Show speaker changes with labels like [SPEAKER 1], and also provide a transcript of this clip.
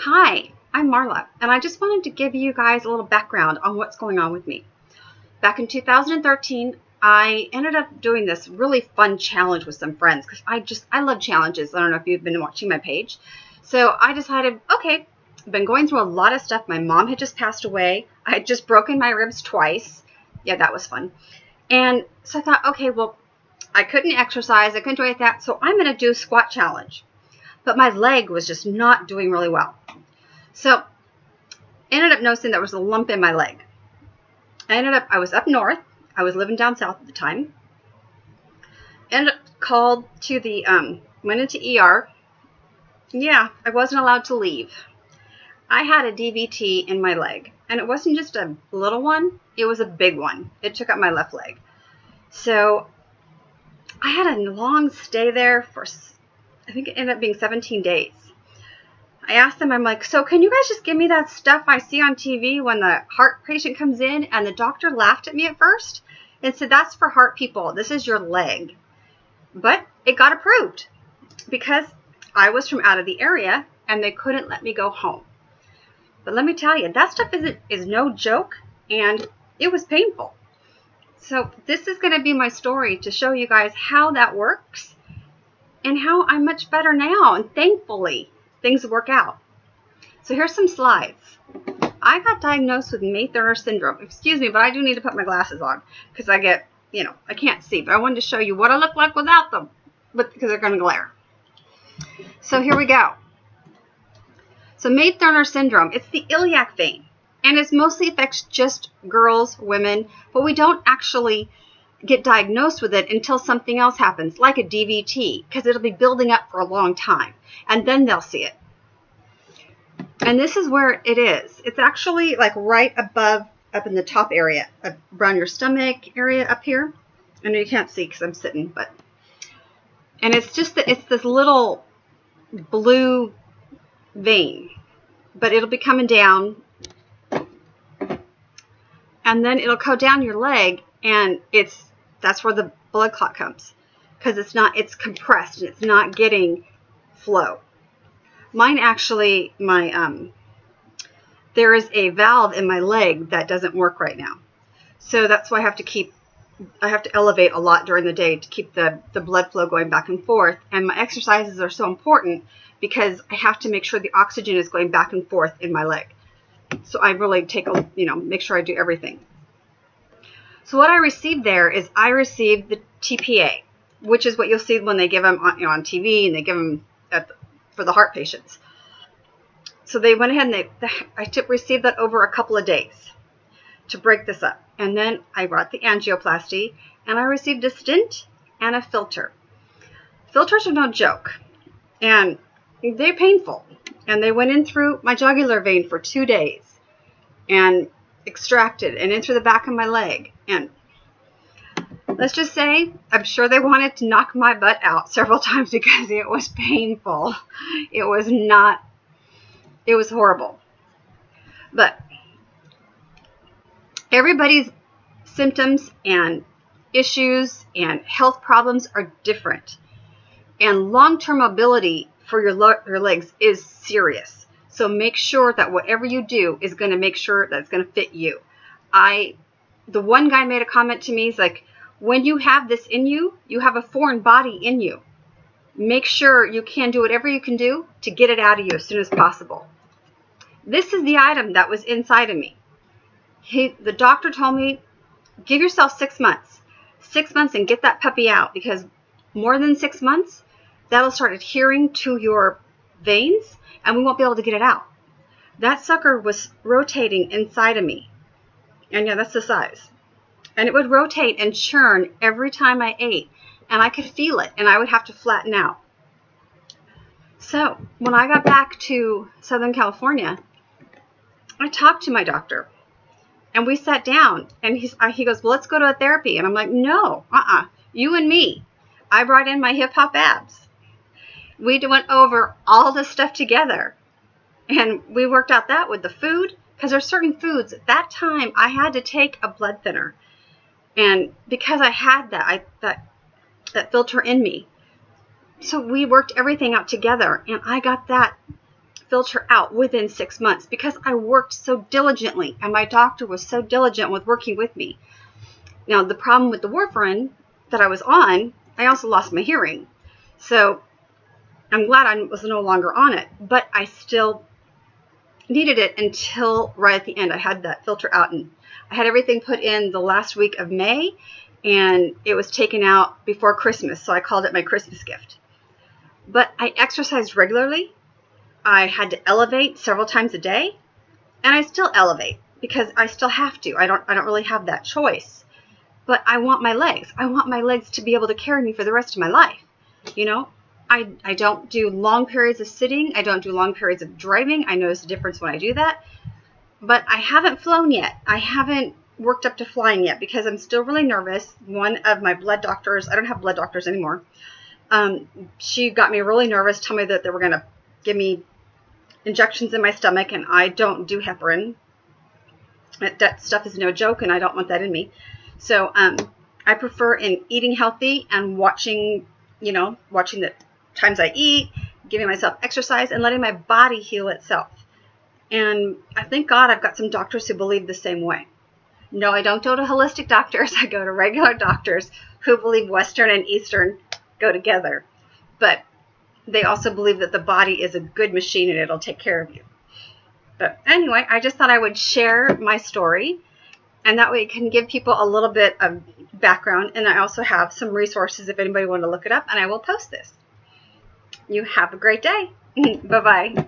[SPEAKER 1] Hi, I'm Marla, and I just wanted to give you guys a little background on what's going on with me. Back in 2013, I ended up doing this really fun challenge with some friends because I love challenges. I don't know if you've been watching my page. So I decided, okay, I've been going through a lot of stuff. My mom had just passed away. I had just broken my ribs twice. Yeah, that was fun. And so I thought, okay, well, I couldn't exercise. I couldn't do any of that. So I'm going to do a squat challenge. But my leg was just not doing really well. So ended up noticing there was a lump in my leg. I was up north. I was living down south at the time. Ended up called to the, went into ER. Yeah, I wasn't allowed to leave. I had a DVT in my leg. And it wasn't just a little one. It was a big one. It took up my left leg. So I had a long stay there for, I think it ended up being 17 days. I asked them, I'm like, so can you guys just give me that stuff I see on TV when the heart patient comes in? And the doctor laughed at me at first and said, that's for heart people. This is your leg. But it got approved because I was from out of the area and they couldn't let me go home. But let me tell you, that stuff is no joke, and it was painful. So this is going to be my story to show you guys how that works and how I'm much better now, and thankfully things work out. So here's some slides. I got diagnosed with May-Thurner Syndrome. Excuse me, but I do need to put my glasses on because I get, I can't see. But I wanted to show you what I look like without them because they're going to glare. So here we go. So May-Thurner Syndrome, it's the iliac vein. And it mostly affects just girls, women, but we don't actually get diagnosed with it until something else happens, like a DVT, because it'll be building up for a long time, and then they'll see it. And this is where it is. It's actually like right above, up in the top area, around your stomach area up here. I know you can't see because I'm sitting, but, and it's just that it's this little blue vein, but it'll be coming down. And then it'll go down your leg, and that's where the blood clot comes, because it's compressed and it's not getting flow. Mine actually, there is a valve in my leg that doesn't work right now, so that's why I have to elevate a lot during the day to keep the blood flow going back and forth. And my exercises are so important because I have to make sure the oxygen is going back and forth in my leg. So I really make sure I do everything. So what I received there is I received the TPA, which is what you'll see when they give them on TV, and they give them for the heart patients. So they went ahead and I received that over a couple of days to break this up. And then I brought the angioplasty, and I received a stent and a filter. Filters are no joke, and they're painful. And they went in through my jugular vein for 2 days and extracted and in through the back of my leg. And let's just say, I'm sure they wanted to knock my butt out several times because it was painful. It was horrible. But everybody's symptoms and issues and health problems are different. And long-term mobility for your legs is serious. So make sure that whatever you do is going to make sure that it's going to fit you. The one guy made a comment to me, he's like, when you have this in you, you have a foreign body in you. Make sure you can do whatever you can do to get it out of you as soon as possible. This is the item that was inside of me. The doctor told me, give yourself 6 months. 6 months and get that puppy out, because more than 6 months, that'll start adhering to your veins, and we won't be able to get it out. That sucker was rotating inside of me. And yeah, that's the size. And it would rotate and churn every time I ate. And I could feel it, and I would have to flatten out. So when I got back to Southern California, I talked to my doctor. And we sat down, and he goes, well, let's go to a therapy. And I'm like, no, you and me. I brought in my hip-hop abs. We went over all this stuff together, and we worked out that with the food, because there's certain foods. At that time, I had to take a blood thinner, and because I had that filter in me, so we worked everything out together, and I got that filter out within 6 months because I worked so diligently and my doctor was so diligent with working with me. Now, the problem with the warfarin that I was on, I also lost my hearing. So I'm glad I was no longer on it, but I still needed it until right at the end. I had that filter out, and I had everything put in the last week of May, and it was taken out before Christmas, so I called it my Christmas gift. But I exercised regularly. I had to elevate several times a day, and I still elevate because I still have to. I don't really have that choice. But I want my legs. I want my legs to be able to carry me for the rest of my life. You know, I don't do long periods of sitting. I don't do long periods of driving. I notice a difference when I do that. But I haven't flown yet. I haven't worked up to flying yet because I'm still really nervous. One of my blood doctors, I don't have blood doctors anymore. She got me really nervous, told me that they were going to give me injections in my stomach, and I don't do heparin. That stuff is no joke, and I don't want that in me. So I prefer in eating healthy and watching the times I eat, giving myself exercise, and letting my body heal itself. And I thank God I've got some doctors who believe the same way. No, I don't go to holistic doctors. I go to regular doctors who believe Western and Eastern go together. But they also believe that the body is a good machine and it'll take care of you. But anyway, I just thought I would share my story, and that way it can give people a little bit of background. And I also have some resources if anybody wanted to look it up, and I will post this. You have a great day. Bye-bye.